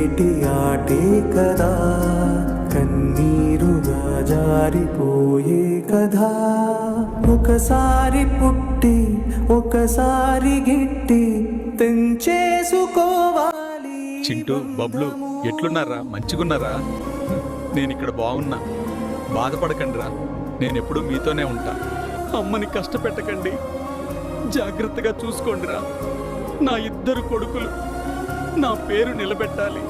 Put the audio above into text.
ఆడేటి ఆటే కదా, కన్నీరుగా జారిపోయే కదా. ఒకసారి పుట్టి ఒకసారి గిట్టి తెంచేసుకోవాలి. చింటూ, బబ్లు ఎట్లున్నారా? మంచిగున్నారా? నేను ఇక్కడ బాగున్నా, బాధపడకండి రా. నేనెప్పుడు మీతోనే ఉంటా. అమ్మని కష్టపెట్టకండి, జాగ్రత్తగా చూసుకోండిరా. నా 2 కొడుకులు నా పేరు నిలబెట్టాలి.